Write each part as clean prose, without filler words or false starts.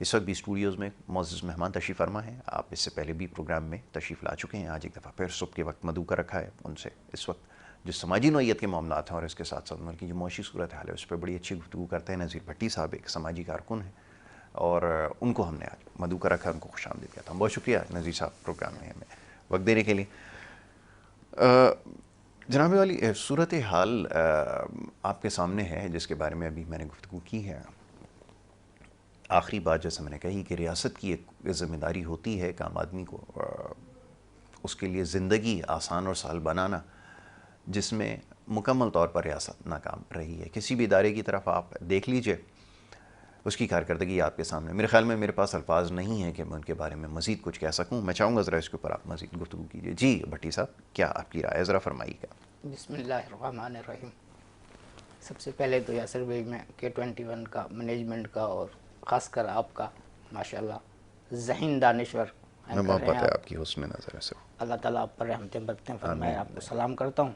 اس وقت بھی اسٹوڈیوز میں معزز مہمان تشریف فرما ہیں. آپ اس سے پہلے بھی پروگرام میں تشریف لا چکے ہیں. آج ایک دفعہ پھر صبح کے وقت مدعو کا رکھا ہے. ان سے اس وقت جو سماجی نوعیت کے معاملات ہیں اور اس کے ساتھ ساتھ ملک کی جو معاشی صورتحال ہے اس پہ بڑی اچھی گفتگو کرتے ہیں. نذیر بھٹی صاحب ایک سماجی کارکن ہیں اور ان کو ہم نے آج مدعو کا رکھا, ان کو خوش آمدید کہتا ہوں. بہت شکریہ نذیر صاحب پروگرام میں ہمیں وقت دینے کے لیے. جناب والی, صورت حال آپ کے سامنے ہے جس کے بارے میں ابھی میں نے گفتگو کی ہے. آخری بات جیسے میں نے کہی کہ ریاست کی ایک ذمہ داری ہوتی ہے کہ عام آدمی کو اس کے لیے زندگی آسان اور سہل بنانا, جس میں مکمل طور پر ریاست ناکام رہی ہے. کسی بھی ادارے کی طرف آپ دیکھ لیجئے, اس کی کارکردگی آپ کے سامنے. میرے خیال میں میرے پاس الفاظ نہیں ہیں کہ میں ان کے بارے میں مزید کچھ کہہ سکوں. میں چاہوں گا ذرا اس کے اوپر آپ مزید گفتگو کیجئے. جی بھٹی صاحب, کیا آپ کی رائے ذرا فرمائیے گا. بسم اللہ الرحمن الرحیم. سب سے پہلے تو یاسر بھائی میں K21 کا مینجمنٹ کا اور خاص کر آپ کا ماشاءاللہ ذہین دانشور میں محبت ہے آپ کی حسن نظر سے. اللہ تعالیٰ آپ پر رحمتیں برکتیں فرمائے. آپ کو سلام کرتا ہوں,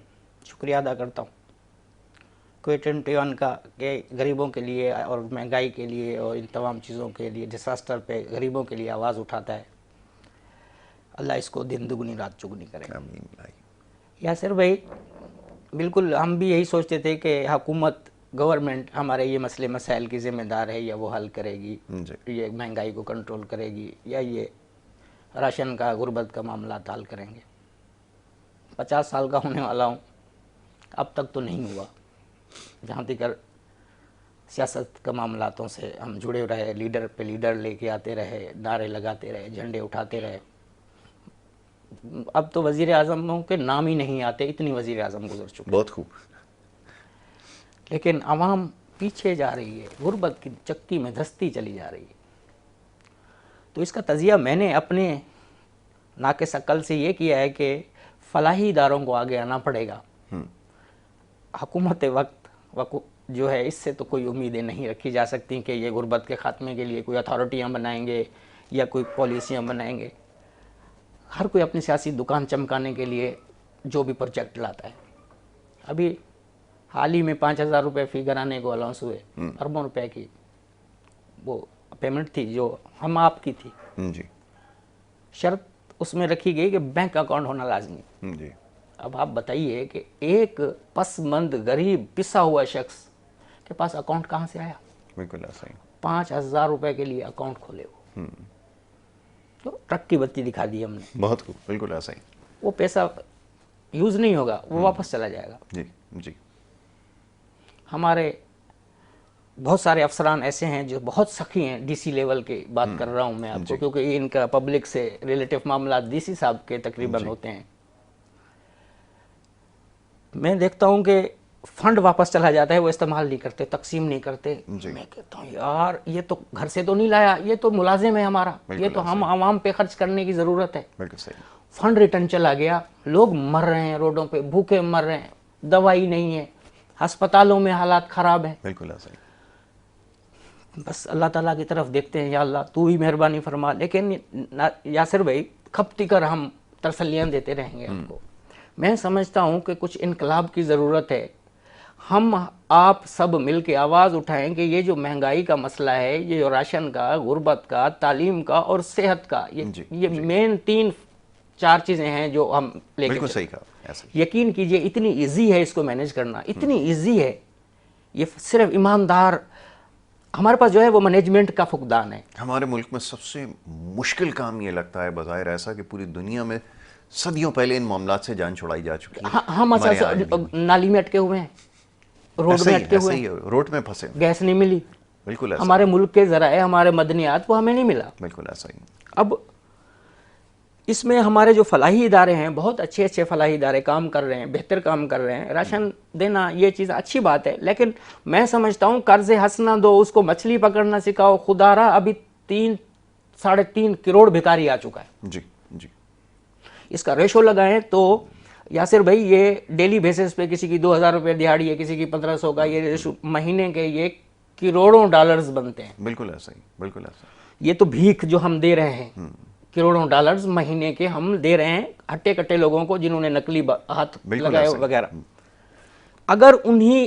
شکریہ ادا کرتا ہوں. K21 کا کہ غریبوں کے لیے اور مہنگائی کے لیے اور ان تمام چیزوں کے لیے ڈیزاسٹر پہ غریبوں کے لیے آواز اٹھاتا ہے. اللہ اس کو دن دگنی رات چگنی کرے. آمین بھائی. یاسر بھائی, بالکل ہم بھی یہی سوچتے تھے کہ حکومت گورنمنٹ ہمارے یہ مسئلے مسائل کی ذمہ دار ہے, یا وہ حل کرے گی, یہ مہنگائی کو کنٹرول کرے گی, یا یہ راشن کا غربت کا معاملات حل کریں گے. 50 سال کا ہونے والا ہوں, اب تک تو نہیں ہوا. جہاں تک سیاست کا معاملاتوں سے ہم جڑے رہے, لیڈر پہ لیڈر لے کے آتے رہے, نعرے لگاتے رہے, جھنڈے اٹھاتے رہے. اب تو وزیر اعظموں کے نام ہی نہیں آتے, اتنی وزیر اعظم گزر چکے. بہت خوب. لیکن عوام پیچھے جا رہی ہے, غربت کی چکی میں دھستی چلی جا رہی ہے. تو اس کا تجزیہ میں نے اپنے ناقص عقل سے یہ کیا ہے کہ فلاحی اداروں کو آگے آنا پڑے گا. حکومت وقت جو ہے اس سے تو کوئی امیدیں نہیں رکھی جا سکتی کہ یہ غربت کے خاتمے کے لیے کوئی اتھارٹیاں بنائیں گے یا کوئی پالیسیاں بنائیں گے. ہر کوئی اپنی سیاسی دکان چمکانے کے لیے جو بھی پروجیکٹ لاتا ہے. ابھی حال ہی میں 5,000 روپے فی گھرانے کو الاؤنس ہوئے, اربوں روپے کی وہ پیمنٹ تھی جو ہم آپ کی تھی. جی. شرط اس میں رکھی گئی کہ بینک اکاؤنٹ ہونا لازمی. جی. اب آپ بتائیے کہ ایک پسماند غریب پسا ہوا شخص کے پاس اکاؤنٹ کہاں سے آیا؟ بالکل ایسا ہی. 5,000 روپے کے لیے اکاؤنٹ کھولے وہ, تو ٹرک کی بتی دکھا دی ہم نے. بہت خوب. بالکل ایسا ہی. وہ پیسہ یوز نہیں ہوگا, وہ واپس چلا جائے گا. جی. جی. ہمارے بہت سارے افسران ایسے ہیں جو بہت سخی ہیں, ڈی سی لیول کی بات کر رہا ہوں میں آپ کو, کیونکہ ان کا پبلک سے ریلیٹو معاملات ڈی سی صاحب کے تقریباً ہوتے ہیں. میں دیکھتا ہوں کہ فنڈ واپس چلا جاتا ہے, وہ استعمال نہیں کرتے, تقسیم نہیں کرتے. میں کہتا ہوں یار یہ تو گھر سے تو نہیں لایا, یہ تو ملازم ہے ہمارا, یہ تو ہم عوام پہ خرچ کرنے کی ضرورت ہے. بالکل صحیح. فنڈ ریٹرن چلا گیا, لوگ مر رہے ہیں روڈوں پہ, بھوکے مر رہے ہیں, دوائی نہیں ہے, ہسپتالوں میں حالات خراب ہیں. بالکل ایسا ہی. بس اللہ تعالیٰ کی طرف دیکھتے ہیں, یا اللہ تو ہی مہربانی فرما. لیکن یاسر بھائی کھپتی کر ہم تسلیاں دیتے رہیں گے آپ کو. میں سمجھتا ہوں کہ کچھ انقلاب کی ضرورت ہے. ہم آپ سب مل کے آواز اٹھائیں کہ یہ جو مہنگائی کا مسئلہ ہے, یہ جو راشن کا, غربت کا, تعلیم کا اور صحت کا, یہ مین 3-4 چیزیں ہیں جو ہم لے کے. بالکل صحیح کہا. یقین کیجئے اتنی ایزی ہے اس کو مینیج کرنا, اتنی ایزی ہے. یہ صرف ایماندار, ہمارے پاس جو ہے وہ مینجمنٹ کا فقدان ہے. ہمارے ملک میں سب سے مشکل کام یہ لگتا ہے بظاہر ایسا کہ پوری دنیا میں صدیوں پہلے ان معاملات سے جان چھڑائی جا چکی ہے. ہم نالی میں اٹکے ہوئے ہیں, روڈ میں اٹکے ہوئے ہیں, روڈ میں پھنسے, گیس نہیں ملی. بالکل ایسا. ہمارے ملک کے ذرائع, ہمارے مدنیات وہ ہمیں نہیں ملا. بالکل ایسا ہی. اب اس میں ہمارے جو فلاحی ادارے ہیں, بہت اچھے اچھے فلاحی ادارے کام کر رہے ہیں, بہتر کام کر رہے ہیں. راشن دینا یہ چیز اچھی بات ہے, لیکن میں سمجھتا ہوں قرض ہنسنا دو, اس کو مچھلی پکڑنا سکھاؤ. خدا را ابھی 3-3.5 کروڑ بھکاری آ چکا ہے. جی. جی. اس کا ریشو لگائیں تو یاسر بھائی یہ ڈیلی بیسس پہ کسی کی 2,000 روپے دیہاڑی ہے, کسی کی 1,500 کا, یہ ریشو مہینے کے یہ کروڑوں ڈالرز بنتے ہیں. بالکل ایسا ہی. بالکل ایسا. یہ تو بھیک جو ہم دے رہے ہیں, کروڑوں ڈالرز مہینے کے ہم دے رہے ہیں ہٹے کٹے لوگوں کو جنہوں نے نقلی ہاتھ لگائے وغیرہ. اگر انہی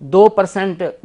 2%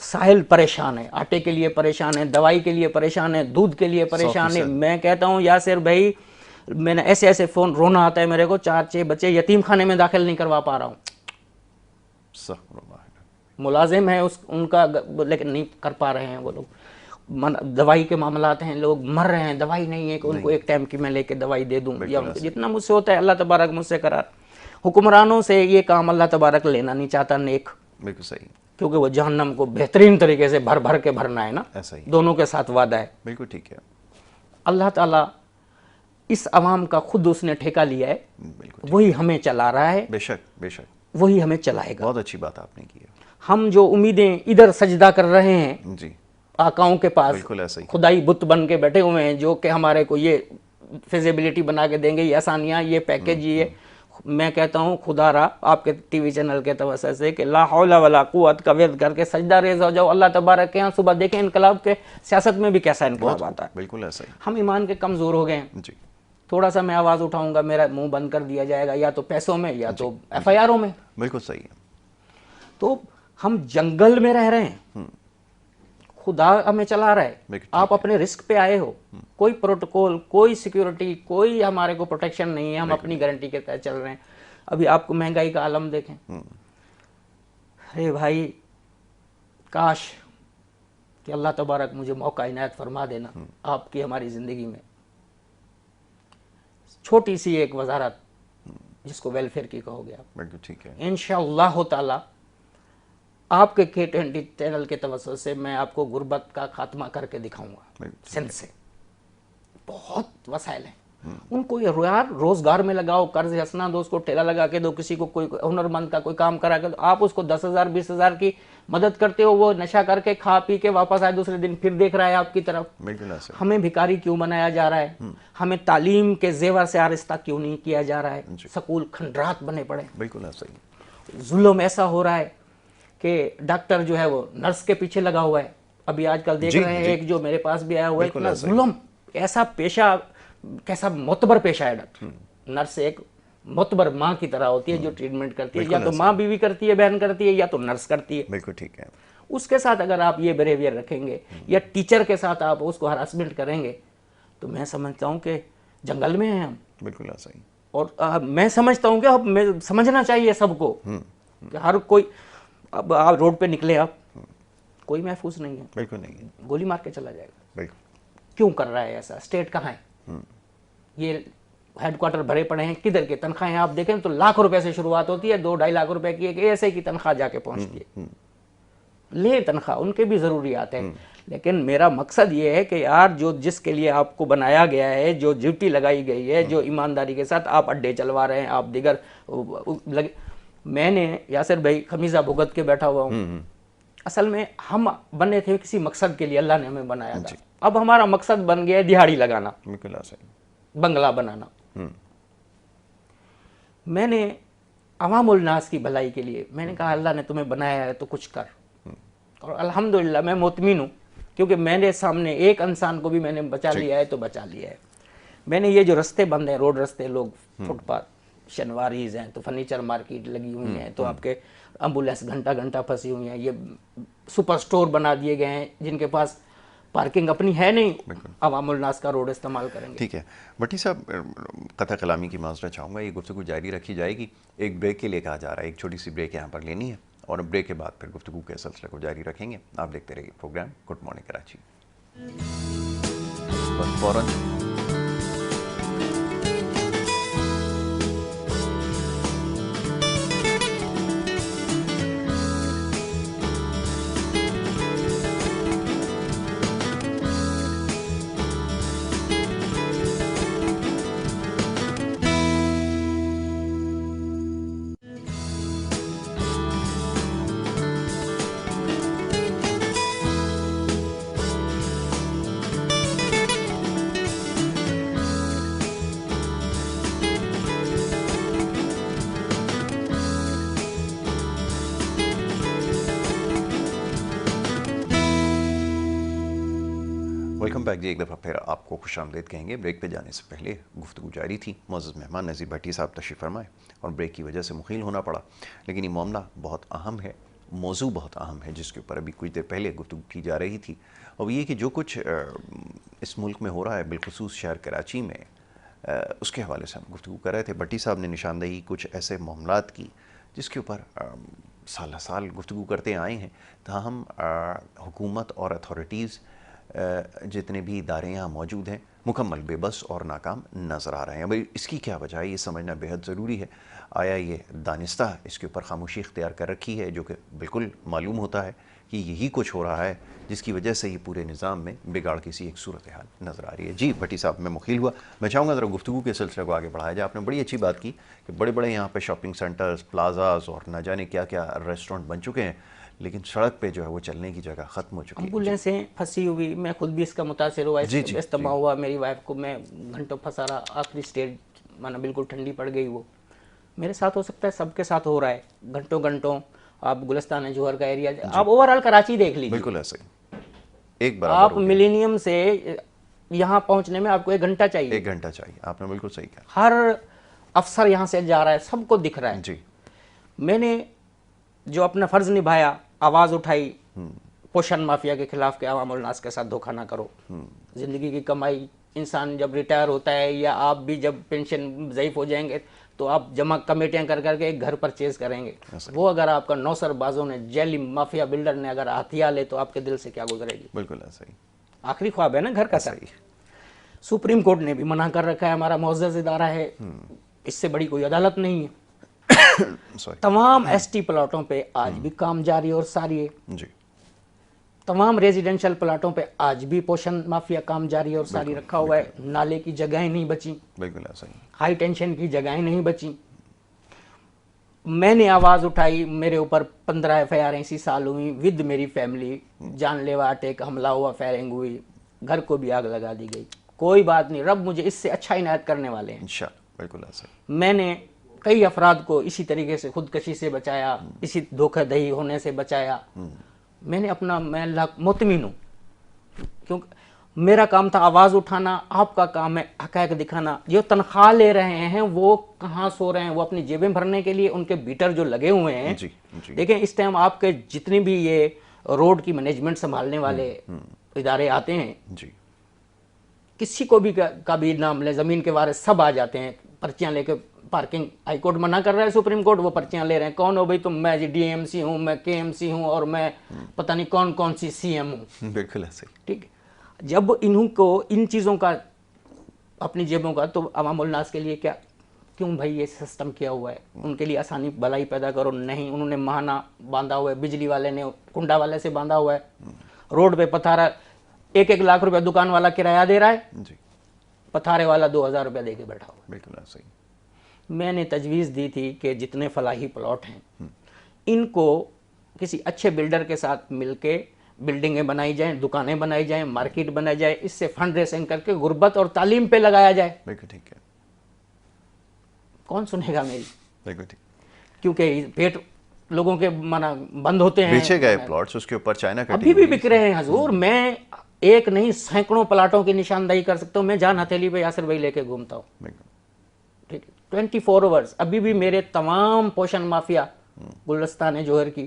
ساحل پریشان ہے، آٹے کے لیے پریشان ہے، دوائی کے لیے پریشان ہے، دودھ کے لیے پریشان ہے. میں کہتا ہوں یاسر بھائی میں نے ایسے ایسے فون رونا آتا ہے میرے کو، 4-6 بچے یتیم خانے میں داخل نہیں کروا پا رہا ہوں. ملازم ہے ان کا لیکن نہیں کر پا رہے ہیں وہ لوگ. دوائی کے معاملات ہیں، لوگ مر رہے ہیں، دوائی نہیں ہے کہ ان کو ایک ٹائم کی میں لے کے دوائی دے دوں، یا جتنا مجھ سے ہوتا ہے اللہ تبارک مجھ سے کرا. حکمرانوں سے یہ کام اللہ تبارک لینا نہیں چاہتا نیک، بالکل صحیح، کیونکہ وہ جہنم کو بہترین طریقے سے بھر بھر کے بھرنا ہے نا. ایسا ہی دونوں کے ساتھ وعدہ ہے. بالکل ٹھیک ہے. اللہ تعالیٰ اس عوام کا خود اس نے ٹھیکہ لیا ہے، وہی ہمیں چلا رہا ہے، بے شک بے شک، وہی ہمیں چلائے گا. بہت اچھی بات آپ نے کی ہے. ہم جو امیدیں ادھر سجدہ کر رہے ہیں جی آقاؤں کے پاس، بالکل ایسا ہی، خدائی بت بن کے بیٹھے ہوئے ہیں جو کہ ہمارے کو یہ فیزیبلٹی بنا کے دیں گے، یہ آسانیاں، یہ پیکیج، یہ میں کہتا ہوں خدا را آپ کے ٹی وی چینل کے توسط سے کہ لا حول ولا قوت کا ورد کر کے سجدہ ریز ہو جاؤ اللہ تبارک کے یہاں. صبح دیکھیں انقلاب کے سیاست میں بھی کیسا انقلاب آتا ہے. بالکل ایسا ہی. ہم ایمان کے کمزور ہو گئے ہیں. جی تھوڑا سا میں آواز اٹھاؤں گا میرا منہ بند کر دیا جائے گا، یا تو پیسوں میں یا تو ایف آئی آروں میں. بالکل صحیح ہے. تو ہم جنگل میں رہ رہے ہیں، خدا ہمیں چلا رہا ہے، آپ اپنے رسک پہ آئے ہو. کوئی پروٹوکول، کوئی سیکیورٹی، کوئی ہمارے کو پروٹیکشن نہیں ہے، ہم اپنی گارنٹی کے تحت چل رہے ہیں. ابھی آپ کو مہنگائی کا عالم دیکھیں. ارے بھائی کاش کہ اللہ تبارک مجھے موقع عنایت فرما دینا آپ کی ہماری زندگی میں چھوٹی سی ایک وزارت جس کو ویلفیئر کی کہو گے آپ. بالکل ٹھیک ہے. انشاءاللہ تعالی آپ کے K20 چینل کے توسط سے میں آپ کو غربت کا خاتمہ کر کے دکھاؤں گا. سندھ سے بہت وسائل ہیں، ان کو یار روزگار میں لگاؤ، قرض حسنا دو، اس کو ٹھیلا لگا کے دو، کسی کو کوئی ہنر مند کا کوئی کام کرا کے دو. آپ اس کو 10,000 20,000 کی مدد کرتے ہو، وہ نشہ کر کے کھا پی کے واپس آئے دوسرے دن پھر دیکھ رہا ہے آپ کی طرف. بالکل ایسا. ہمیں بھکاری کیوں بنایا جا رہا ہے؟ ہمیں تعلیم کے زیور سے آرستہ کیوں نہیں کیا جا رہا ہے؟ سکول کھنڈرات بنے پڑے. بالکل ایسا ہی. ظلم ایسا ہو رہا ہے کہ ڈاکٹر جو ہے وہ نرس کے پیچھے لگا ہوا ہے. ابھی آج کل دیکھ رہے ہیں ایک جو میرے پاس بھی آیا ہوا ہے، اتنا ظلم، ایسا پیشہ، کیسا معتبر پیشہ ہے ڈاکٹر. نرس ایک معتبر ماں کی طرح ہوتی ہے جو ٹریٹمنٹ کرتی ہے، یا تو ماں بیوی کرتی ہے، بہن کرتی ہے، یا تو نرس کرتی ہے. بالکل ٹھیک ہے. اس کے ساتھ اگر آپ یہ بیہیویئر رکھیں گے یا ٹیچر کے ساتھ آپ اس کو ہراسمنٹ کریں گے تو میں سمجھتا ہوں کہ جنگل میں ہیں ہم. بالکل ایسا ہی. اور میں سمجھتا ہوں کہ سمجھنا چاہیے سب کو کہ ہر کوئی، اب آپ روڈ پہ نکلے، آپ کوئی محفوظ نہیں ہے. بالکل نہیں ہے. گولی مار کے چلا جائے گا. بالکل. کیوں کر رہا ہے ایسا؟ اسٹیٹ کہاں ہے؟ یہ ہیڈ کوارٹر بھرے پڑے ہیں، کدھر کے تنخواہیں آپ دیکھیں تو لاکھ روپے سے شروعات ہوتی ہے، 2-2.5 لاکھ روپے کی ایک ایسے کی تنخواہ جا کے پہنچتی ہے. لے تنخواہ، ان کے بھی ضروریات ہیں. لیکن میرا مقصد یہ ہے کہ یار جو جس کے لیے آپ کو بنایا گیا ہے، جو ڈیوٹی لگائی گئی ہے، جو ایمانداری کے ساتھ آپ اڈے چلوا رہے ہیں، آپ دیگر میں نے یاسر بھائی خمیزہ بھگت کے بیٹھا ہوا ہوں. اصل میں ہم بنے تھے کسی مقصد کے لیے، اللہ نے ہمیں بنایا تھا. اب ہمارا مقصد بن گیا ہے دیہاڑی لگانا، بنگلہ بنانا. میں نے عوام الناس کی بھلائی کے لیے میں نے کہا اللہ نے تمہیں بنایا ہے تو کچھ کر. اور الحمدللہ میں مطمئن ہوں کیونکہ میرے سامنے ایک انسان کو بھی میں نے بچا لیا ہے تو بچا لیا ہے. میں نے یہ جو رستے بند ہیں، روڈ رستے، لوگ فٹ پاتھ، شنواریز ہیں تو فرنیچر مارکیٹ لگی ہوئی ہیں، تو آپ کے ایمبولینس گھنٹہ گھنٹہ پھنسی ہوئی ہیں، یہ سپر سٹور بنا دیے گئے ہیں جن کے پاس پارکنگ اپنی ہے نہیں، عوام الناس کا روڈ استعمال کریں گے. ٹھیک ہے بھٹی صاحب، قطع کلامی کی معذرت چاہوں گا، یہ گفتگو جاری رکھی جائے گی. ایک بریک کے لیے کہا جا رہا ہے، ایک چھوٹی سی بریک یہاں پر لینی ہے اور بریک کے بعد پھر گفتگو کے سلسلے کو جاری رکھیں گے. آپ دیکھتے رہیے پروگرام گڈ مارننگ کراچی. فوراً ویلکم بیک جی. ایک دفعہ پھر آپ کو خوش آمدید کہیں گے. بریک پہ جانے سے پہلے گفتگو جاری تھی. معزز مہمان نظیر بھٹی صاحب تشریف فرمائے اور بریک کی وجہ سے مخیل ہونا پڑا، لیکن یہ معاملہ بہت اہم ہے موضوع بہت اہم ہے جس کے اوپر ابھی کچھ دیر پہلے گفتگو کی جا رہی تھی، اور یہ کہ جو کچھ اس ملک میں ہو رہا ہے بالخصوص شہر کراچی میں، اس کے حوالے سے ہم گفتگو کر رہے تھے. بٹی صاحب نے نشاندہی کچھ ایسے معاملات کی جس کے اوپر سالہ سال گفتگو کرتے آئے ہیں، تاہم حکومت اور اتھارٹیز جتنے بھی ادارے یہاں موجود ہیں مکمل بے بس اور ناکام نظر آ رہے ہیں. اب اس کی کیا وجہ ہے یہ سمجھنا بیحد ضروری ہے. آیا یہ دانستہ اس کے اوپر خاموشی اختیار کر رکھی ہے، جو کہ بالکل معلوم ہوتا ہے کہ یہی کچھ ہو رہا ہے جس کی وجہ سے یہ پورے نظام میں بگاڑ کی سی ایک صورتحال نظر آ رہی ہے. جی بھٹی صاحب میں مخیل ہوا، میں چاہوں گا ذرا گفتگو کے سلسلے کو آگے بڑھایا جائے. آپ نے بڑی اچھی بات کی کہ بڑے بڑے یہاں پہ شاپنگ سینٹرز، پلازاز اور نہ جانے کیا کیا ریسٹورنٹ بن چکے ہیں، لیکن سڑک پہ جو ہے وہ چلنے کی جگہ ختم ہو چکی ہے. ایمبولینسیں پھنسی ہوئی، میں خود بھی اس کا متاثر ہوا، اجتماع ہوا، میری وائف کو میں گھنٹوں پھنسا رہا، آخری سٹیج مانا بالکل ٹھنڈی پڑ گئی. وہ میرے ساتھ ہو سکتا ہے سب کے ساتھ ہو رہا ہے، گھنٹوں گھنٹوں. آپ گلستان جوہر کا ایریا، آپ اوور آل کراچی دیکھ لیجیے، بالکل ایسا ہی ایک برابر آپ ملینیم سے یہاں پہنچنے میں آپ کو 1 گھنٹہ چاہیے. 1 گھنٹہ چاہیے. آپ نے بالکل صحیح کہا. ہر افسر یہاں سے جا رہا ہے، سب کو دکھ رہا ہے. جی میں نے جو اپنا فرض نبھایا، آواز اٹھائی پوشن مافیا کے خلاف کہ عوام الناس کے ساتھ دھوکہ نہ کرو. زندگی کی کمائی، انسان جب ریٹائر ہوتا ہے یا آپ بھی جب پینشن ضعیف ہو جائیں گے تو آپ جمع کمیٹیاں کر کر کے ایک گھر پرچیز کریں گے. وہ اگر آپ کا نوسر بازوں نے، جیلی مافیا بلڈر نے اگر ہتھیا لے تو آپ کے دل سے کیا گزرے گی؟ بالکل ایسا ہی. آخری خواب ہے نا گھر کا. سپریم کورٹ نے بھی منع کر رکھا ہے، ہمارا معزز ادارہ ہے، اس سے بڑی کوئی عدالت نہیں ہے. تمام ایس ٹی پلاٹوں پہ آج بھی کام جاری اور ساری ہے. جی تمام ریزیڈنشل پلاٹوں پہ آج بھی پوشن مافیا کام جاری اور ساری رکھا ہوا ہے. نالے کی جگہیں نہیں بچیں، بالکل ایسا ہی. ہائی ٹینشن کی جگہیں نہیں بچیں. میں نے آواز اٹھائی، میرے اوپر 15 FIR اسی سال ہوئی، ود میری فیملی. جان لیوا اٹیک، حملہ ہوا، فائرنگ ہوئی، گھر کو بھی آگ لگا دی گئی. کوئی بات نہیں، رب مجھے اس سے اچھا عنایت کرنے والے ہیں. انشاءاللہ بالکل ایسا ہی. میں نے کئی افراد کو اسی طریقے سے خودکشی سے بچایا، اسی دھوکہ دہی ہونے سے بچایا. میں نے اپنا، میں اللہ مطمئن ہوں، کیونکہ میرا کام تھا آواز اٹھانا، آپ کا کام ہے حقائق دکھانا. جو تنخواہ لے رہے ہیں وہ کہاں سو رہے ہیں؟ وہ اپنی جیبیں بھرنے کے لیے ان کے بیٹر جو لگے ہوئے ہیں. دیکھیں اس ٹائم آپ کے جتنے بھی یہ روڈ کی مینجمنٹ سنبھالنے والے ادارے آتے ہیں، کسی کو بھی کا بھی نام لے، زمین کے وارث سب آ جاتے ہیں پرچیاں لے کے. پارکنگ ہائی کورٹ منع کر رہا ہے، سپریم کورٹ وہ پرچیاں لے رہے ہیں. کون ہو بھائی تم؟ میں DMC ہوں، میں KMC ہوں، اور میں پتہ نہیں کون کون سی CM ہوں. بالکل ایسے ہی. ٹھیک ہے. جب انہوں کو ان چیزوں کا اپنی جیبوں کا، تو عوام الناس کے لیے کیا کیوں بھائی یہ سسٹم کیا ہوا ہے؟ ان کے لیے آسانی بھلائی پیدا کرو. نہیں، انہوں نے ماہانہ باندھا ہوا ہے، بجلی والے نے کنڈا والے سے باندھا ہوا ہے. روڈ پہ پتھارا 1 لاکھ روپے دکان والا کرایہ دے رہا ہے، پتھارے والا 2000 روپے دے کے بیٹھا ہوا. بالکل ایسا ہی. میں نے تجویز دی تھی کہ جتنے فلاحی پلاٹ ہیں ان کو کسی اچھے بلڈر کے ساتھ مل کے بلڈنگیں بنائی جائیں، دکانیں بنائی جائیں، مارکیٹ بنائی جائے. اس سے فنڈ ریسنگ کر کے غربت اور تعلیم پہ لگایا جائے. بالکل ٹھیک ہے. کون سنے گا میری؟ بالکل ٹھیک. کیونکہ پیٹ لوگوں کے مانا بند ہوتے ہیں. بیچے گئے پلاٹس اس کے اوپر چائنا کٹنگ ابھی بھی بک رہے ہیں حضور. میں ایک نہیں سینکڑوں پلاٹوں کی نشاندہی کر سکتا ہوں. میں جان ہتھیلی پہ یاسر بھائی لے کے گھومتا ہوں. ٹھیک ہے. 24 آورز ابھی بھی میرے تمام پوشن مافیا گلستان جوہر کی،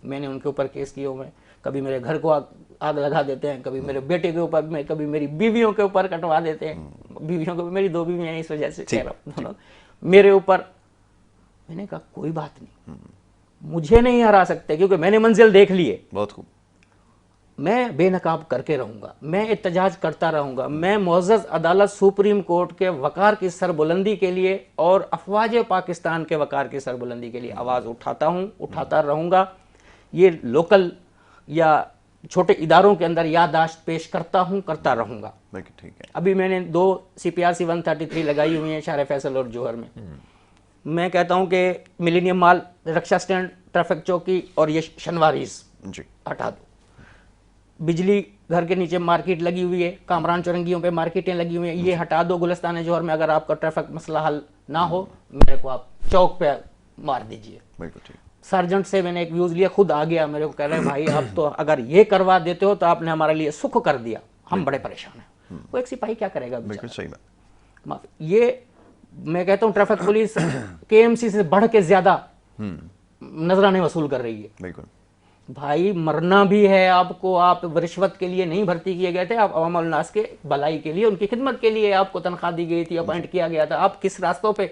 میں نے ان کے اوپر کیس کیے ہوئے ہیں. کبھی میرے گھر کو آگ لگا دیتے ہیں، کبھی میرے بیٹے کے اوپر، کبھی میری بیویوں کے اوپر کٹوا دیتے ہیں. بیویوں کو، میری 2 بیویاں ہیں اس وجہ سے کہہ رہا ہوں، میرے اوپر. میں نے کہا کوئی بات نہیں، مجھے نہیں ہرا سکتے کیونکہ میں نے منزل دیکھ لی ہے. بہت خوب. میں بے نقاب کر کے رہوں گا، میں احتجاج کرتا رہوں گا. میں معزز عدالت سپریم کورٹ کے وقار کی سربلندی کے لیے اور افواج پاکستان کے وقار کی سربلندی کے لیے آواز اٹھاتا ہوں، اٹھاتا رہوں گا. یہ لوکل یا چھوٹے اداروں کے اندر یادداشت پیش کرتا ہوں، کرتا رہوں گا. ابھی میں نے 2 CPRC 133 لگائی ہوئی ہیں شہر فیصل اور جوہر میں. میں کہتا ہوں کہ ملینیم مال، رکشا سٹینڈ، ٹریفک چوکی اور یہ شنواریز ہٹا دو. بجلی گھر کے نیچے مارکیٹ لگی ہوئی ہے، کامران چورنگیوں پہ مارکیٹیں لگی ہوئی ہیں، یہ ہٹا دو. گلستان جوہر میں اگر آپ کا ٹریفک مسئلہ حل نہ ہو، میرے کو آپ چوک پہ مار دیجئے. سارجنٹ سے میں نے ایک ویوز لیا، خود آ گیا میرے کو کہہ رہے ہیں بھائی آپ تو اگر یہ کروا دیتے ہو تو آپ نے ہمارے لیے سکھ کر دیا، ہم بڑے پریشان ہیں. وہ ایک سپاہی کیا کرے گا؟ بالکل صحیح بات. یہ میں کہتا ہوں ٹریفک پولیس KMC سے بڑھ کے زیادہ نذرانے وصول کر رہی ہے. بھائی مرنا بھی ہے آپ کو, آپ رشوت کے لیے نہیں بھرتی کیے گئے تھے, آپ عوام الناس کے بھلائی کے لیے, ان کی خدمت کے لیے آپ کو تنخواہ دی گئی تھی, اپوائنٹ کیا گیا تھا. آپ کس راستوں پہ,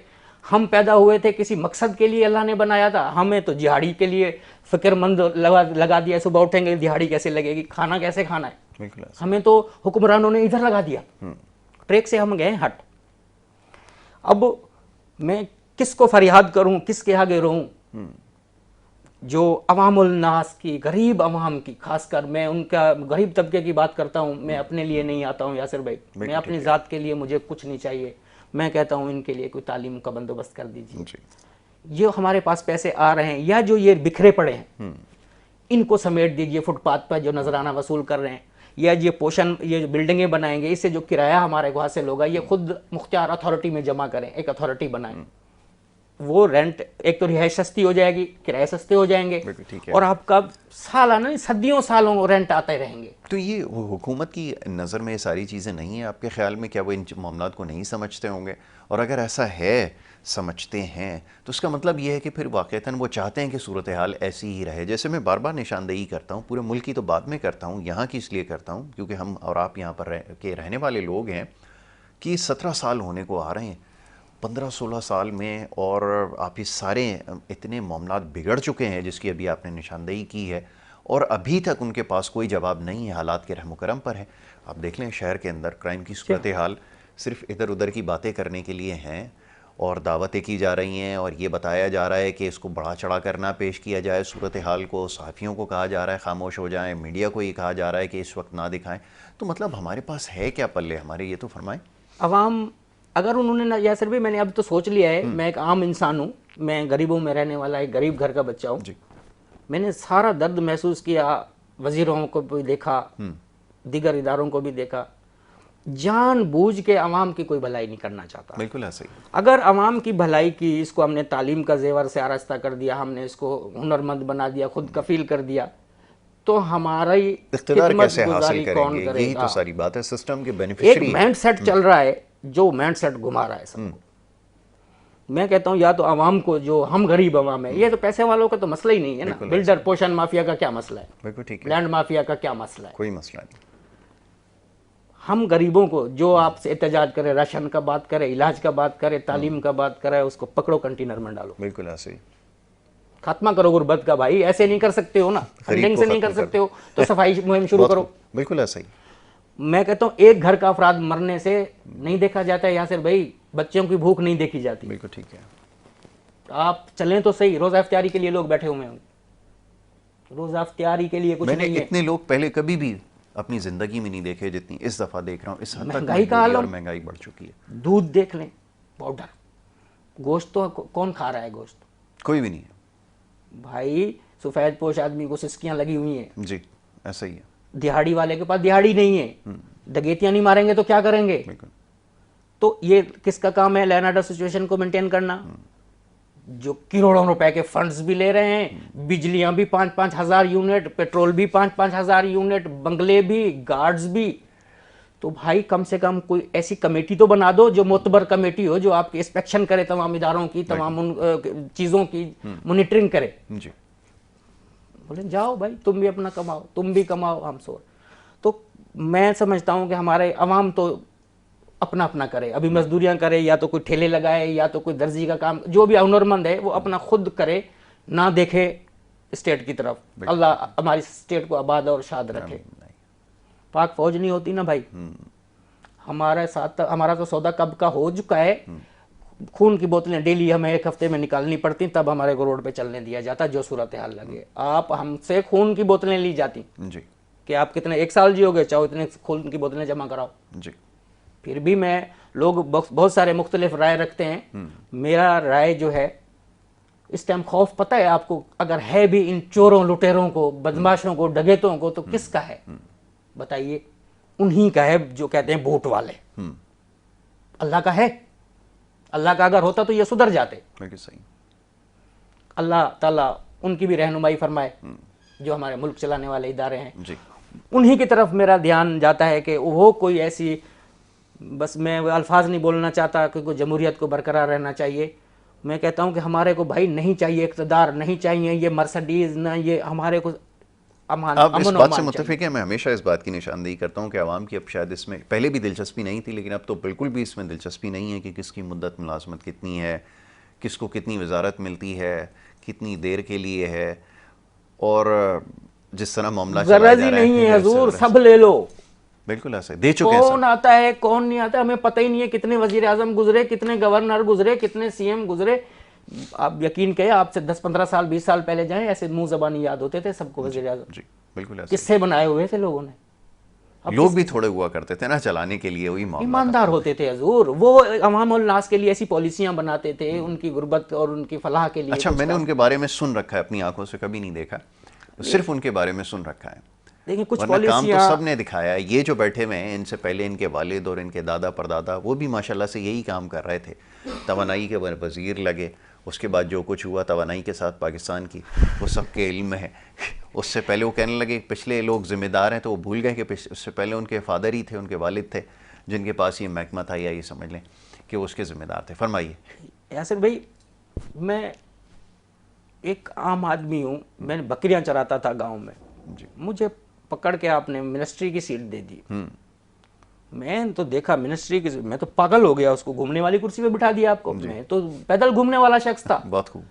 ہم پیدا ہوئے تھے کسی مقصد کے لیے اللہ نے بنایا تھا, ہمیں تو دہاڑی کے لیے فکر مند لگا دیا, صبح اٹھیں گے دہاڑی کیسے لگے گی, کھانا کیسے کھانا ہے, ہمیں تو حکمرانوں نے ادھر لگا دیا, ٹریک سے ہم گئے ہٹ. اب میں کس کو فریاد کروں, کس کے آگے رہوں, جو عوام الناس کی, غریب عوام کی, خاص کر میں ان کا غریب طبقے کی بات کرتا ہوں. میں اپنے لیے نہیں آتا ہوں یاسر بھائی, میں اپنی ذات کے لیے مجھے کچھ نہیں چاہیے, میں کہتا ہوں ان کے لیے کوئی تعلیم کا بندوبست کر دیجیے. یہ ہمارے پاس پیسے آ رہے ہیں یا جو یہ بکھرے پڑے ہیں ان کو سمیٹ دیجیے فٹ پاتھ پر جو نذرانہ وصول کر رہے ہیں, یا یہ پوشن, یہ بلڈنگیں بنائیں گے, اس سے جو کرایہ ہمارے کو حاصل ہوگا یہ خود مختار اتھارٹی میں جمع کریں, ایک اتھارٹی بنائیں. وہ رینٹ, ایک تو رہائش سستی ہو جائے گی, کرائے سستے ہو جائیں گے, اور آپ کا سالانہ صدیوں سالوں رینٹ آتے رہیں گے. تو یہ حکومت کی نظر میں یہ ساری چیزیں نہیں ہیں آپ کے خیال میں؟ کیا وہ ان معاملات کو نہیں سمجھتے ہوں گے؟ اور اگر ایسا ہے, سمجھتے ہیں, تو اس کا مطلب یہ ہے کہ پھر واقعتاً وہ چاہتے ہیں کہ صورتحال ایسی ہی رہے. جیسے میں بار بار نشاندہی کرتا ہوں, پورے ملک کی تو بعد میں کرتا ہوں, یہاں کی اس لیے کرتا ہوں کیونکہ ہم اور آپ یہاں پر کے رہنے والے لوگ ہیں کہ 17 سال ہونے کو آ رہے ہیں, 15-16 سال میں, اور آپ یہ سارے اتنے معاملات بگڑ چکے ہیں جس کی ابھی آپ نے نشاندہی کی ہے, اور ابھی تک ان کے پاس کوئی جواب نہیں ہے, حالات کے رحم و کرم پر ہے. آپ دیکھ لیں شہر کے اندر کرائم کی صورتحال صرف ادھر ادھر کی باتیں کرنے کے لیے ہیں, اور دعوتیں کی جا رہی ہیں, اور یہ بتایا جا رہا ہے کہ اس کو بڑا چڑھا کرنا پیش کیا جائے صورتحال کو, صحافیوں کو کہا جا رہا ہے خاموش ہو جائیں, میڈیا کو یہ کہا جا رہا ہے کہ اس وقت نہ دکھائیں. تو مطلب ہمارے پاس ہے کیا پلے ہمارے, یہ تو فرمائیں. عوام اگر انہوں نے, یاسر بھی میں نے اب تو سوچ لیا ہے, میں ایک عام انسان ہوں, میں غریبوں میں رہنے والا ایک غریب گھر کا بچہ ہوں. میں نے سارا درد محسوس کیا, وزیروں کو بھی دیکھا, دیگر اداروں کو بھی دیکھا, جان بوجھ کے عوام کی کوئی بھلائی نہیں کرنا چاہتا. بالکل ایسا ہی. اگر عوام کی بھلائی کی, اس کو ہم نے تعلیم کا زیور سے آراستہ کر دیا, ہم نے اس کو ہنرمند بنا دیا, خود کفیل کر دیا, تو ہماری اقتدار خدمت کیسے حاصل گزاری کریں کون گے؟ کرے یہی گا؟ تو ساری بات ہے, سسٹم کے ایک بینیفیشری. مائنڈ سیٹ چل رہا ہے جو مائنڈ سیٹ گھما رہا ہے سب کو. میں کہتا ہوں یا تو عوام کو, جو ہم غریب عوام ہے, یہ تو پیسے والوں کا تو مسئلہ ہی نہیں ہے نا, بلڈر پوشن مافیا کا کیا مسئلہ ہے, بالکل ٹھیک ہے, لینڈ مافیا کا کیا مسئلہ ہے, کوئی مسئلہ نہیں. ہم غریبوں کو, جو آپ سے احتجاج کرے, راشن کا بات کرے, علاج کا بات کرے, تعلیم کا بات کرے, اس کو پکڑو کنٹینر میں ڈالو. بالکل ایسے ہی. خاتمہ کرو غربت کا. بھائی ایسے نہیں کر سکتے ہو نا, فنڈنگ سے نہیں کر سکتے ہو تو صفائی مہم شروع کرو. بالکل ایسا ہی. میں کہتا ہوں ایک گھر کا افراد مرنے سے نہیں دیکھا جاتا ہے یاسر بھائی, بچوں کی بھوک نہیں دیکھی جاتی. بالکل ٹھیک ہے. آپ چلیں تو صحیح, روزہ افطاری کے لیے لوگ بیٹھے ہوئے ہیں, روزہ افطاری کے لیے کچھ نہیں ہے. میں نے اتنے لوگ پہلے کبھی بھی اپنی زندگی میں نہیں دیکھے جتنی اس دفعہ دیکھ رہا ہوں. اس حد تک مہنگائی کا عالم, اور مہنگائی بڑھ چکی ہے. دودھ دیکھ لیں, پاؤڈر, گوشت تو کون کھا رہا ہے گوشت؟ کوئی بھی نہیں ہے بھائی. سفید پوش آدمی کو سسکیاں لگی ہوئی ہیں. جی ایسا ہی ہے. دہاڑی والے کے پاس دہاڑی نہیں ہے, ڈکیتیاں نہیں ماریں گے تو کیا کریں گے؟ بالکل. تو یہ کس کا کام ہے, لین آرڈر سچویشن کو مینٹین کرنا؟ جو کروڑوں روپے کے فنڈز بھی لے رہے ہیں, بجلیاں بھی 5-5 ہزار یونٹ, پیٹرول بھی 5-5 ہزار یونٹ, بنگلے بھی, گارڈز بھی. تو بھائی کم سے کم کوئی ایسی کمیٹی تو بنا دو جو معتبر کمیٹی ہو, جو آپ کی انسپیکشن کرے تمام اداروں کی, تمام چیزوں کی مانیٹرنگ کرے. جی. بولے جاؤ بھائی تم بھی اپنا کماؤ, تم بھی کماؤ, ہم سو. تو میں سمجھتا ہوں کہ ہمارے عوام تو اپنا اپنا کرے, ابھی مزدوریاں کرے, یا تو کوئی ٹھیلے لگائے, یا تو کوئی درزی کا کام, جو بھی ہنرمند ہے وہ اپنا خود کرے, نہ دیکھے اسٹیٹ کی طرف. اللہ ہماری اسٹیٹ کو آباد اور شاد رکھے. پاک فوج نہیں ہوتی نا بھائی, ہمارے ساتھ ہمارا تو سودا کب کا ہو چکا ہے. خون کی بوتلیں ڈیلی ہمیں ایک ہفتے میں نکالنی پڑتی, تب ہمارے کو روڈ پہ چلنے دیا جاتا جو صورتحال لگے. آپ ہم سے خون کی بوتلیں لی جاتی جی کہ آپ کتنے 1 سال جیو گے, چاہو اتنے خون کی بوتلیں جمع کراؤ. جی. پھر بھی میں, لوگ بہت سارے مختلف رائے رکھتے ہیں, میرا رائے جو ہے اس ٹائم خوف پتہ ہے آپ کو اگر ہے بھی ان چوروں لٹیروں کو, بدماشوں کو, ڈکیتوں کو, تو کس کا ہے بتائیے؟ انہی کا ہے جو کہتے ہیں ووٹ والے. اللہ کا ہے؟ اللہ کا اگر ہوتا تو یہ سدھر جاتے. بالکل صحیح. اللہ تعالیٰ ان کی بھی رہنمائی فرمائے جو ہمارے ملک چلانے والے ادارے ہیں. جی. انہی کی طرف میرا دھیان جاتا ہے کہ وہ کوئی ایسی, بس میں الفاظ نہیں بولنا چاہتا کہ کوئی جمہوریت کو برقرار رہنا چاہیے. میں کہتا ہوں کہ ہمارے کو بھائی نہیں چاہیے اقتدار, نہیں چاہیے یہ مرسڈیز, نہ یہ ہمارے کو آپ اس بات سے متفق ہیں؟ میں ہمیشہ اس بات کی نشاندہی کرتا ہوں کہ عوام کی اب شاید اس میں پہلے بھی دلچسپی نہیں تھی، لیکن اب تو بالکل بھی اس میں دلچسپی نہیں ہے کہ کس کی مدت ملازمت کتنی ہے، کس کو کتنی وزارت ملتی ہے، کتنی دیر کے لیے ہے، اور جس طرح معاملہ چلا غرض جا ہی رہا نہیں ہے ہے حضور، سب لے لو، بالکل ایسے دے چکے ہیں کون آتا ہے کون نہیں آتا ہمیں پتہ ہی نہیں ہے، کتنے وزیر اعظم گزرے، کتنے گورنر گزرے، کتنے سی ایم گزرے. آپ یقین کہیں آپ سے 10-15 سال 20 سال پہلے جائیں ایسے منہ زبانی یاد ہوتے تھے سب کو وزیر اعظم. جی بالکل ایسے کس سے بنائے ہوئے تھے لوگوں نے. لوگ بھی تھوڑے ہوا کرتے تھے نا چلانے کے لیے، وہی معاملہ ایماندار ہوتے تھے حضور، وہ عوام الناس کے لیے ایسی پالیسیاں بناتے تھے ان کی غربت اور ان کی فلاح کے لیے. اچھا میں نے ان کے بارے میں سن رکھا ہے، اپنی آنکھوں سے کبھی نہیں دیکھا، صرف ان کے بارے میں سن رکھا ہے. لیکن کچھ ورنہ کام تو پالیسیاں سب نے دکھایا ہے. یہ جو بیٹھے ہوئے ہیں ان سے پہلے ان کے والد اور ان کے دادا پردادا وہ بھی ماشاءاللہ سے یہی کام کر رہے تھے، توانائی کے وزیر لگے. اس کے بعد جو کچھ ہوا توانائی کے ساتھ پاکستان کی وہ سب کے علم میں ہے. اس سے پہلے وہ کہنے لگے پچھلے لوگ ذمہ دار ہیں، تو وہ بھول گئے کہ اس سے پہلے ان کے فادر ہی تھے، ان کے والد تھے جن کے پاس یہ محکمہ تھا، یا یہ سمجھ لیں کہ وہ اس کے ذمہ دار تھے. فرمائیے. یاسر بھائی، میں ایک عام آدمی ہوں، میں نے بکریاں چراتا تھا گاؤں میں. مجھے پکڑ کے آپ نے منسٹری کی سیٹ دے دی. میں تو دیکھا منسٹری کی، میں تو پاگل ہو گیا. اس کو گھومنے والی کرسی پہ بٹھا دیا آپ کو. میں تو پیدل گھومنے والا شخص تھا. بہت خوب.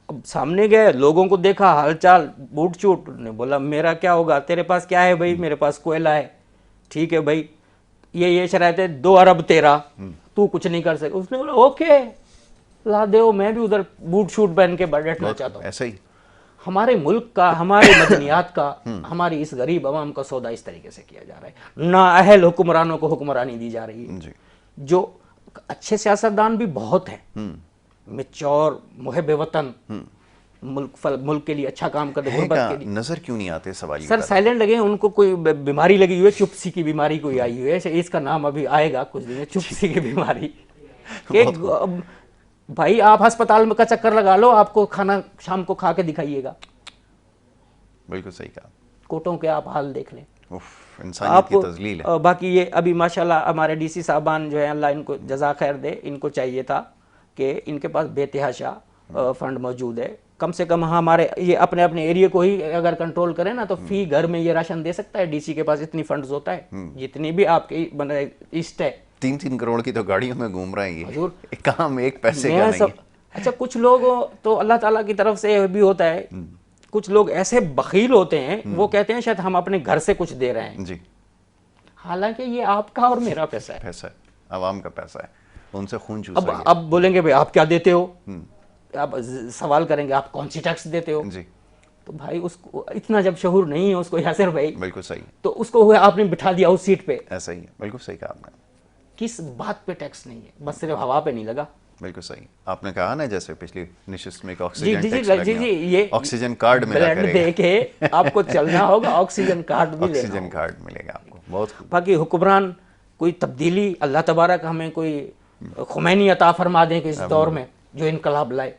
اب سامنے گئے، لوگوں کو دیکھا، حال چال بوٹ چوٹ. نے بولا میرا کیا ہوگا، تیرے پاس کیا ہے بھائی؟ میرے پاس کوئلہ ہے. ٹھیک ہے بھائی، یہ شرائط ہے، 2 ارب تیرا، تو کچھ نہیں کر سکے. اس نے بولا اوکے لا دیو، میں بھی ادھر بوٹ شوٹ پہن کے بیٹھنا چاہتا ہوں. ایسا ہی ہمارے ملک کا، ہمارے مدنیات کا، ہماری اس غریب عوام کا سودا اس طریقے سے کیا جا رہا ہے. نااہل حکمرانوں کو حکمرانی دی جا رہی ہے. جو اچھے سیاستدان بھی بہت ہیں، میچور، محب وطن، ملک کے لیے اچھا کام کرتے، غربت کے لیے. نظر کیوں نہیں آتے سوال سر سائلنٹ لگے. ان کو کوئی بیماری لگی ہوئی ہے، چپسی کی بیماری کوئی آئی ہوئی ہے. اس کا نام ابھی آئے گا کچھ دن میں، چپسی کی بیماری. بھائی آپ ہسپتال میں کا چکر لگا لو، آپ کو کھانا شام کو کھا کے دکھائیے گا. بالکل صحیح کہا. کوٹوں کے آپ حال دیکھ لیں. انسانیت کی تذلیل ہے. باقی یہ ابھی ماشاءاللہ ہمارے ڈی سی صاحبان جو ہیں، اللہ ان کو جزا خیر دے، ان کو چاہیے تھا کہ ان کے پاس بے تحاشا فنڈ موجود ہے. کم سے کم ہمارے یہ اپنے ایریے کو ہی اگر کنٹرول کریں نا، تو فی گھر میں یہ راشن دے سکتا ہے. ڈی سی کے پاس اتنی فنڈز ہوتا ہے، جتنی بھی آپ کی ایسٹ ہے. 3 کروڑ کی تو گاڑیوں میں گھوم رہے ہیں. یہ کام ایک پیسے کا نہیں ہے. اچھا کچھ لوگ تو اللہ تعالیٰ کی طرف سے بھی ہوتا ہے، کچھ لوگ ایسے بخیل ہوتے ہیں، وہ کہتے ہیں شاید ہم اپنے گھر سے کچھ دے رہے ہیں. جی حالانکہ یہ آپ کا اور میرا پیسہ ہے. پیسہ ہے، عوام کا پیسہ ہے، ان سے خون چوسا گیا. اب بولیں گے بھائی آپ کیا دیتے ہو، اب سوال کریں گے آپ کون سی ٹیکس دیتے ہو. جی تو بھائی اس کو اتنا جب شعور نہیں ہے اس کو، یاسر بھائی بالکل صحیح. تو اس کو آپ نے بٹھا دیا اس سیٹ پہ. ایسا ہی ہے، بالکل صحیح کہا آپ نے. کس بات پہ ٹیکس نہیں ہے، بس صرف ہوا پہ نہیں لگا. بالکل صحیح. آپ نے کہا نا جیسے پچھلی نشست میں یہ آکسیجن کارڈ ملا کرے دے کے آپ کو چلنا ہوگا، آکسیجن کارڈ بھی لینا. آکسیجن کارڈ ملے گا آپ کو. بہت باقی حکمران کوئی تبدیلی اللہ تبارک ہمیں کوئی خمینی عطا فرما دیں کہ اس دور میں جو انقلاب لائے،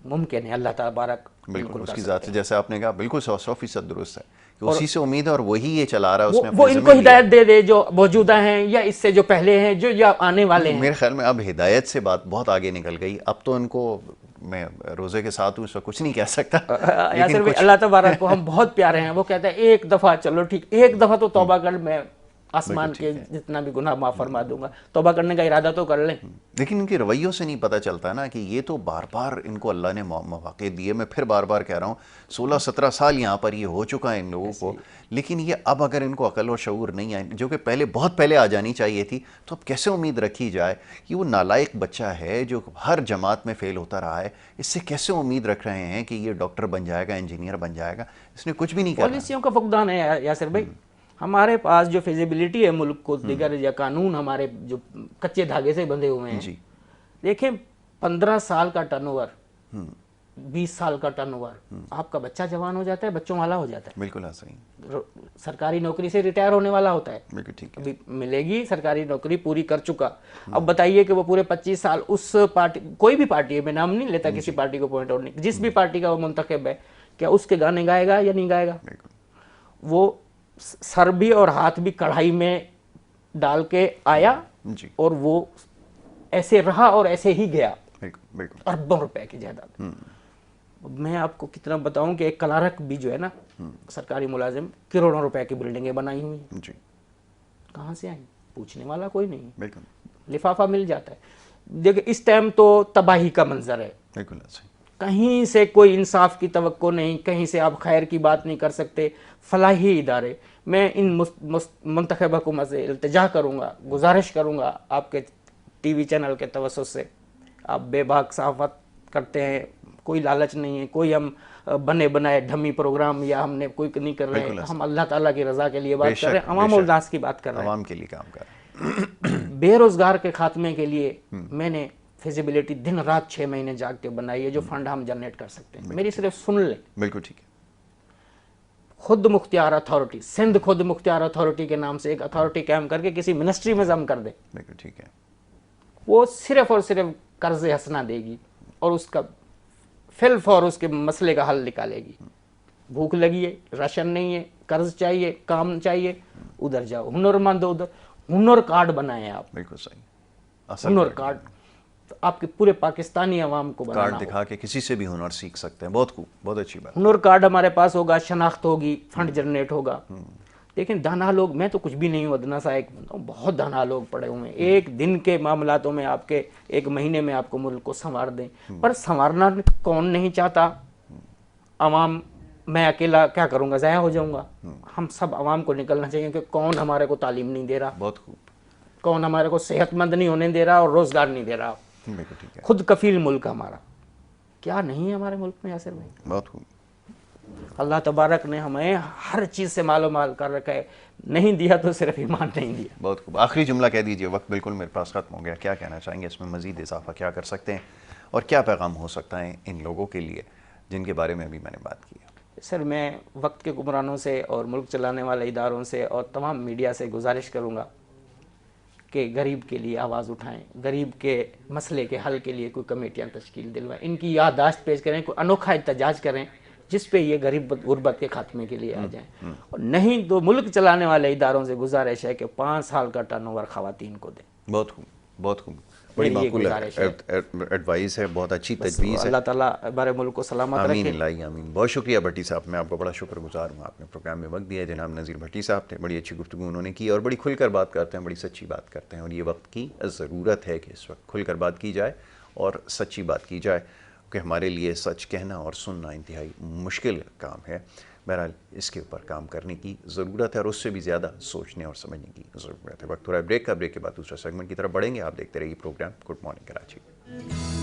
ممکن ہے. اللہ تبارک بالکل اس کی ذات سے، جیسے آپ نے کہا بالکل 100% درست ہے کہ اسی سے امید ہے اور وہی یہ چلا رہا ہے. اس نے وہ ان کو ہدایت دے دے جو موجودہ ہیں یا اس سے جو پہلے ہیں جو یا آنے والے ہیں. میرے خیال میں اب ہدایت سے بات بہت آگے نکل گئی. اب تو ان کو میں روزے کے ساتھ ہوں، اس وقت کچھ نہیں کہہ سکتا. یاسر بھائی اللہ تبارک کو ہم بہت پیارے ہیں. وہ کہتا ہے ایک دفعہ چلو ٹھیک، ایک دفعہ تو توبہ کر، میں آسمان کے جتنا بھی گناہ معاف فرما دوں گا. توبہ کرنے کا ارادہ تو کر لیں. لیکن ان کے رویوں سے نہیں پتہ چلتا نا کہ یہ تو بار بار ان کو اللہ نے مواقع دیے. میں پھر بار بار کہہ رہا ہوں 16-17 سال یہاں پر یہ ہو چکا ہے ان لوگوں کو. لیکن یہ اب اگر ان کو عقل و شعور نہیں آئے، جو کہ پہلے بہت پہلے آ جانی چاہیے تھی، تو اب کیسے امید رکھی جائے کہ وہ نالائق بچہ ہے جو ہر جماعت میں فیل ہوتا رہا ہے، اس سے کیسے امید رکھ رہے ہیں کہ یہ ڈاکٹر بن جائے گا، انجینئر بن جائے گا؟ اس نے کچھ بھی نہیں کہا. پالیسیوں کا فقدان ہے یاسر بھائی. ہمارے پاس جو فیزیبلٹی ہے ملک کو دیگر یا قانون ہمارے جو کچے دھاگے سے بندھے ہوئے ہیں. دیکھیں 15 سال کا ٹرن اوور، 20 سال کا ٹرن اوور، آپ کا بچہ جوان ہو جاتا ہے، بچوں والا ہو جاتا ہے. بالکل صحیح. سرکاری نوکری سے ریٹائر ہونے والا ہوتا ہے. بالکل ٹھیک ہے. ابھی ملے گی سرکاری نوکری پوری کر چکا. اب بتائیے کہ وہ پورے 25 سال اس پارٹی، کوئی بھی پارٹی ہے، میں نام نہیں لیتا کسی پارٹی کو پوائنٹ آؤٹ نہیں، جس بھی پارٹی کا وہ منتخب ہے، کیا اس کے گانے گائے گا یا نہیں گائے گا؟ وہ سر بھی اور ہاتھ بھی کڑھائی میں ڈال کے آیا اور وہ ایسے رہا اور ایسے ہی گیا. اربوں روپے کی جائیداد. میں آپ کو کتنا بتاؤں کہ ایک کلارک بھی جو ہے نا سرکاری ملازم کروڑوں روپے کی بلڈنگیں بنائی ہوئی ہیں. جی کہاں سے آئیں؟ پوچھنے والا کوئی نہیں. بالکل لفافہ مل جاتا ہے. دیکھیں اس ٹائم تو تباہی کا منظر ہے. بالکل صحیح. کہیں سے کوئی انصاف کی توقع نہیں, کہیں سے آپ خیر کی بات نہیں کر سکتے. فلاحی ادارے, میں ان منتخب حکومت سے التجا کروں گا, گزارش کروں گا آپ کے ٹی وی چینل کے توسط سے, آپ بے باک صحافت کرتے ہیں, کوئی لالچ نہیں ہے, کوئی ہم بنے بنائے ڈھمی پروگرام یا ہم نے کوئی نہیں کر رہے, ہم اللہ تعالیٰ کی رضا کے لیے بات کر رہے ہیں, عوام الناس کی بات کر رہے ہیں, عوام کے لیے کام کر رہے ہیں. بے روزگار کے خاتمے کے لیے میں نے فیزیبلٹی دن رات 6 مہینے جاگ کے بنائی ہے, جو فنڈ ہم جنریٹ کر سکتے ہیں. میری صرف سن لیں. بالکل ٹھیک ہے. خود مختار اتھارٹی, سندھ خود مختار اتھارٹی کے نام سے ایک اتھارٹی قائم کر کے کسی منسٹری میں ضم کر دیں. بالکل ٹھیک ہے. وہ صرف اور صرف قرض حسنہ دے گی اور اس کا فی الفور اس کے مسئلے کا حل نکالے گی. بھوک لگی ہے, راشن نہیں ہے, قرض چاہیے, کام چاہیے, ادھر جاؤ. ہنر مند ادھر, ہنر کارڈ بنائیں آپ. بالکل صحیح. ہنر کارڈ آپ کے پورے پاکستانی عوام کو بنانا کارڈ دکھا کے کسی سے بھی ہنر سیکھ سکتے ہیں. بہت خوب, بہت اچھی بات. ہنر کارڈ ہمارے پاس ہوگا, شناخت ہوگی, فنڈ جنریٹ ہوگا. دیکھیں دانا لوگ, میں تو کچھ بھی نہیں ہوں, ادنا سا ایک بندہ ہوں, بہت دانا لوگ پڑے ہوئے ہیں. ایک دن کے معاملاتوں میں آپ کے ایک مہینے میں آپ کو ملک کو سنوار دیں, پر سنوارنا کون نہیں چاہتا؟ عوام. میں اکیلا کیا کروں گا, ضائع ہو جاؤں گا. ہم سب عوام کو نکلنا چاہیے کہ کون ہمارے کو تعلیم نہیں دے رہا, بہت خوب. کون ہمارے کو صحت مند نہیں ہونے دے رہا اور روزگار نہیں دے رہا. بالکل ٹھیک ہے. خود کفیل ملک ہمارا کیا نہیں ہے ہمارے ملک میں یاسر بھائی؟ بہت خوب. اللہ تبارک نے ہمیں ہر چیز سے مال و مال کر رکھا ہے, نہیں دیا تو صرف ایمان نہیں دیا. بہت خوب. آخری جملہ کہہ دیجئے, وقت بالکل میرے پاس ختم ہو گیا. کیا کہنا چاہیں گے, اس میں مزید اضافہ کیا کر سکتے ہیں, اور کیا پیغام ہو سکتا ہے ان لوگوں کے لیے جن کے بارے میں ابھی میں نے بات کی ہے؟ سر میں وقت کے حکمرانوں سے اور ملک چلانے والے اداروں سے اور تمام میڈیا سے گزارش کروں گا کہ غریب کے لیے آواز اٹھائیں, غریب کے مسئلے کے حل کے لیے کوئی کمیٹیاں تشکیل دلوائیں, ان کی یادداشت پیش کریں, کوئی انوکھا احتجاج کریں جس پہ یہ غریب غربت کے خاتمے کے لیے آ جائیں. اور نہیں تو ملک چلانے والے اداروں سے گزارش ہے کہ 5 سال کا ٹرن اوور خواتین کو دیں. بہت خوب, بہت خوب. بڑی معقول ایڈوائز ہے, بہت اچھی تجویز ہے. اللہ تعالیٰ ہمارے ملک کو سلامت رکھے. آمین اللہ آمین. بہت شکریہ بھٹی صاحب, میں آپ کا بڑا شکر گزار ہوں, آپ نے پروگرام میں وقت دیا. جناب نذیر بھٹی صاحب تھے, بڑی اچھی گفتگو انہوں نے کی اور بڑی کھل کر بات کرتے ہیں, بڑی سچی بات کرتے ہیں, اور یہ وقت کی ضرورت ہے کہ اس وقت کھل کر بات کی جائے اور سچی بات کی جائے, کہ ہمارے لیے سچ کہنا اور سننا انتہائی مشکل کام ہے. بہرحال اس کے اوپر کام کرنے کی ضرورت ہے, اور اس سے بھی زیادہ سوچنے اور سمجھنے کی ضرورت ہے. وقت ہو رہا ہے بریک کا. بریک کے بعد دوسرا سیگمنٹ کی طرف بڑھیں گے. آپ دیکھتے رہیے پروگرام گڈ مارننگ کراچی.